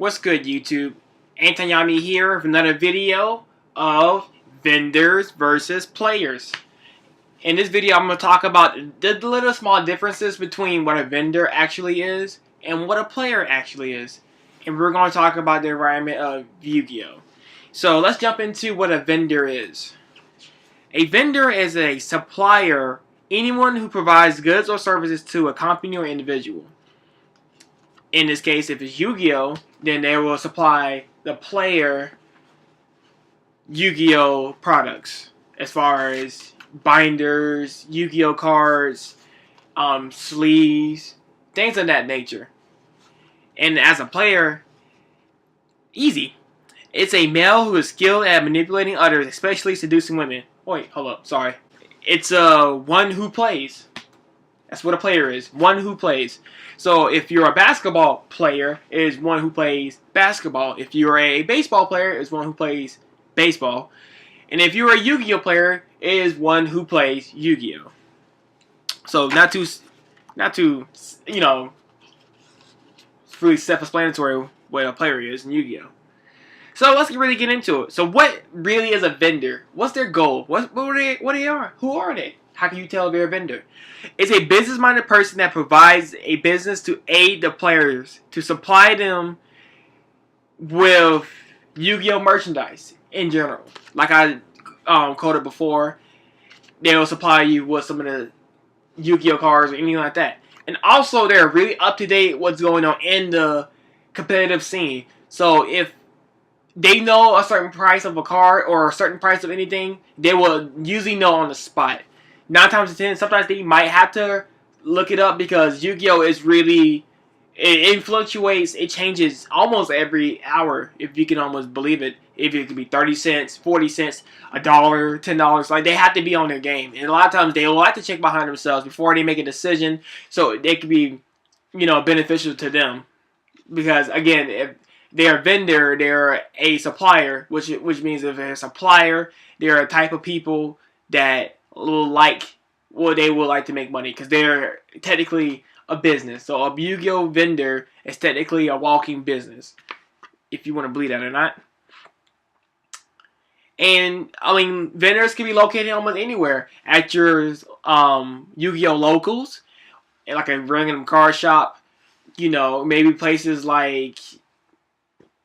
What's good, YouTube? Antonyami here with another video of vendors versus players. In this video, I'm going to talk about the little small differences between what a vendor actually is and what a player actually is. And we're going to talk about the environment of Yu-Gi-Oh! So let's jump into what a vendor is. A vendor is a supplier, anyone who provides goods or services to a company or individual. In this case, if it's Yu-Gi-Oh!, then they will supply the player Yu-Gi-Oh! Products, as far as binders, Yu-Gi-Oh! Cards, sleeves, things of that nature. And as a player, easy. It's a male who is skilled at manipulating others, especially seducing women. Wait, hold up, sorry. It's one who plays. That's what a player is. One who plays. So if you're a basketball player, it is one who plays basketball. If you're a baseball player, it is one who plays baseball. And if you're a Yu-Gi-Oh player, it is one who plays Yu-Gi-Oh. So not too, it's really self-explanatory what a player is in Yu-Gi-Oh. So let's really get into it. So what really is a vendor? What's their goal? What they are? Who are they? How can you tell if they're a vendor? It's a business-minded person that provides a business to aid the players, to supply them with Yu-Gi-Oh! Merchandise in general. Like I quoted before, they'll supply you with some of the Yu-Gi-Oh! Cards or anything like that. And also, they're really up-to-date what's going on in the competitive scene. So if they know a certain price of a card or a certain price of anything, they will usually know on the spot. 9 times out of 10, sometimes they might have to look it up because Yu-Gi-Oh! Is really, it fluctuates, it changes almost every hour, if you can almost believe it. If it could be 30 cents, 40 cents, $1, $10, like they have to be on their game. And a lot of times they will like to check behind themselves before they make a decision, so they could be, beneficial to them. Because again, if they're a vendor, they're a supplier, which means if they're a supplier, they're a type of people that they would like to make money because they're technically a business. So a Yu-Gi-Oh! Vendor is technically a walking business, if you want to believe that or not. And I mean, vendors can be located almost anywhere at your Yu-Gi-Oh! Locals, like a random card shop. Maybe places like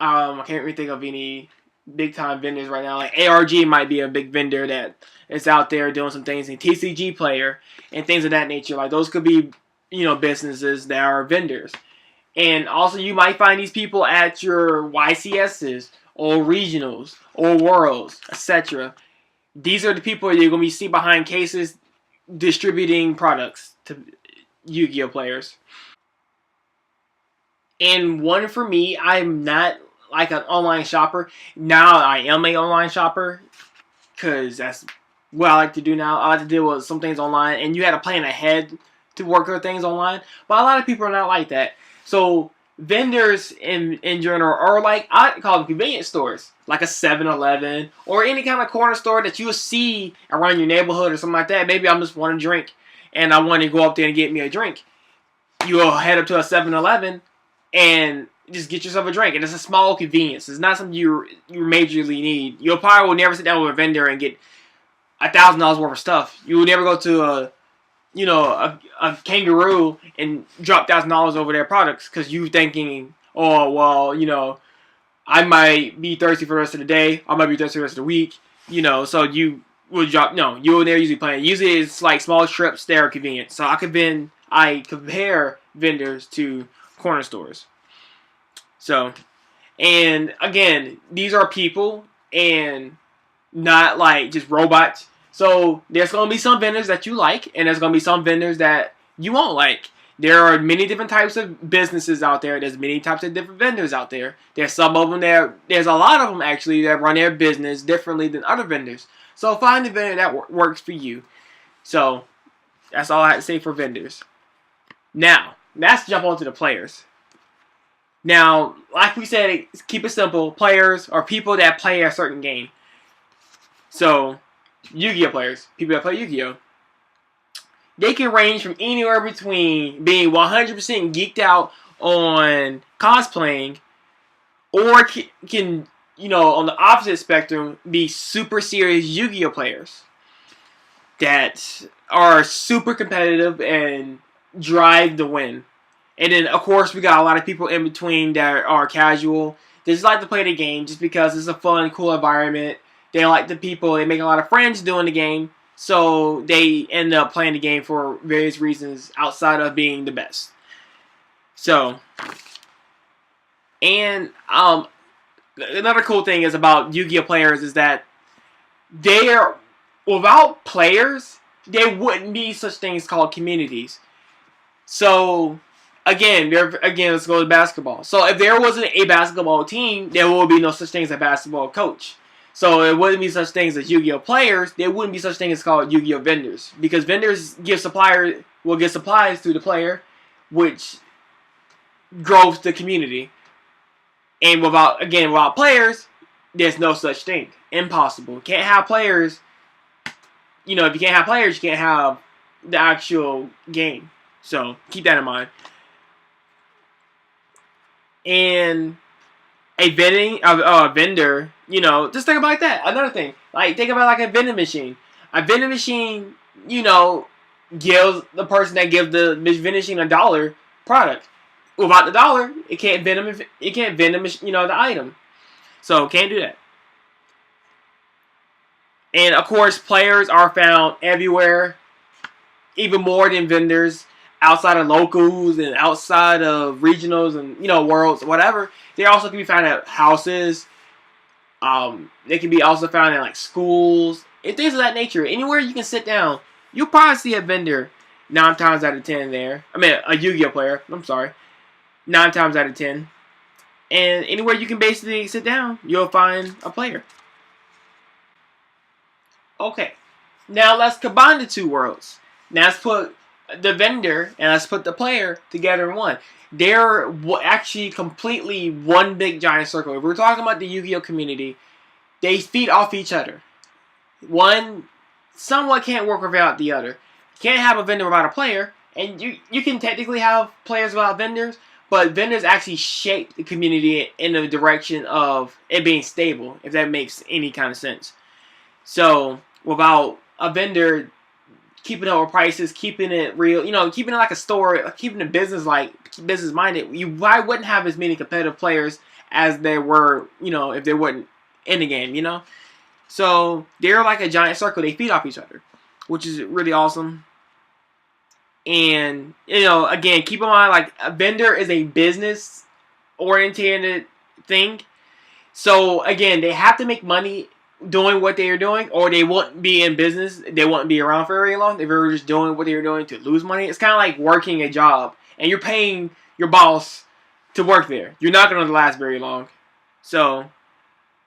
I can't really think of any big time vendors right now. Like ARG might be a big vendor that is out there doing some things, and TCG player and things of that nature. Like those could be, businesses that are vendors. And also you might find these people at your YCSs or regionals or worlds, etc. These are the people you're going to see behind cases distributing products to Yu-Gi-Oh! Players. And one for me, I'm not like an online shopper. Now I am an online shopper because that's what I like to do now. I like to deal with some things online, and you had to plan ahead to work with things online. But a lot of people are not like that. So vendors in general are like, I call them convenience stores, like a 7-Eleven or any kind of corner store that you'll see around your neighborhood or something like that. Maybe I'm just wanting a drink and I want to go up there and get me a drink. You'll head up to a 7-Eleven and just get yourself a drink. And it's a small convenience. It's not something you majorly need. You probably will never sit down with a vendor and get $1,000 worth of stuff. You will never go to a kangaroo and drop $1,000 over their products because you thinking, oh, well, I might be thirsty for the rest of the day. I might be thirsty for the rest of the week. So you will drop. No, you will never usually plan. Usually it's like small trips that are convenient. So I compare vendors to corner stores. So, and again, these are people and not like just robots. So there's going to be some vendors that you like, and there's going to be some vendors that you won't like. There are many different types of businesses out there. There's many types of different vendors out there. There's some of them there's a lot of them actually that run their business differently than other vendors. So find a vendor that works for you. So that's all I have to say for vendors. Now, let's jump on to the players. Now, like we said, keep it simple. Players are people that play a certain game. So, Yu-Gi-Oh! Players, people that play Yu-Gi-Oh! They can range from anywhere between being 100% geeked out on cosplaying or can on the opposite spectrum be super serious Yu-Gi-Oh players that are super competitive and drive the win. And then, of course, we got a lot of people in between that are casual. They just like to play the game just because it's a fun, cool environment. They like the people. They make a lot of friends doing the game. So they end up playing the game for various reasons outside of being the best. So, and another cool thing is about Yu-Gi-Oh players is that they're, without players, there wouldn't be such things called communities. So, again, let's go to basketball. So, if there wasn't a basketball team, there would be no such thing as a basketball coach. So, it wouldn't be such things as Yu-Gi-Oh players. There wouldn't be such things called Yu-Gi-Oh vendors, because vendors give supplies to the player, which grows the community. And without players, there's no such thing. Impossible. Can't have players. If you can't have players, you can't have the actual game. So keep that in mind. And a vendor, just think about that. Another thing, like think about like a vending machine. A vending machine, gives the person that gives the vending machine $1 product. Without the dollar, it can't vend them. It can't vend them, the item. So can't do that. And of course, players are found everywhere, even more than vendors. Outside of locals and outside of regionals and worlds, whatever. They also can be found at houses. They can be also found in like schools and things of that nature. Anywhere you can sit down, you'll probably see a vendor 9 times out of 10 there. I mean, a Yu-Gi-Oh player. I'm sorry. 9 times out of 10. And anywhere you can basically sit down, you'll find a player. Okay. Now let's combine the two worlds. Now let's put the vendor and let's put the player together in one. They're actually completely one big giant circle. If we're talking about the Yu-Gi-Oh community, they feed off each other. One somewhat can't work without the other. You can't have a vendor without a player. And you can technically have players without vendors, but vendors actually shape the community in the direction of it being stable, if that makes any kind of sense. So, without a vendor keeping up with prices, keeping it real, keeping it like a store, keeping it business-minded, you probably wouldn't have as many competitive players as there were, if they weren't in the game, So, they're like a giant circle. They feed off each other, which is really awesome. And, again, keep in mind, like, a vendor is a business-oriented thing. So, again, they have to make money doing what they are doing, or they won't be in business. They won't be around for very long. If they were just doing what they were doing to lose money. It's kind of like working a job, and you're paying your boss to work there. You're not going to last very long. So,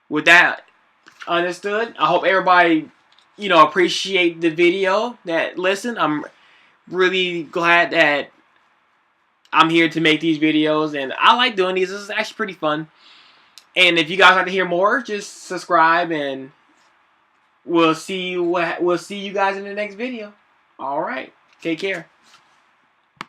with that understood, I hope everybody, appreciate the video that listen. I'm really glad that I'm here to make these videos, and I like doing these. This is actually pretty fun. And if you guys like to hear more, just subscribe, and we'll see you guys in the next video. All right, take care.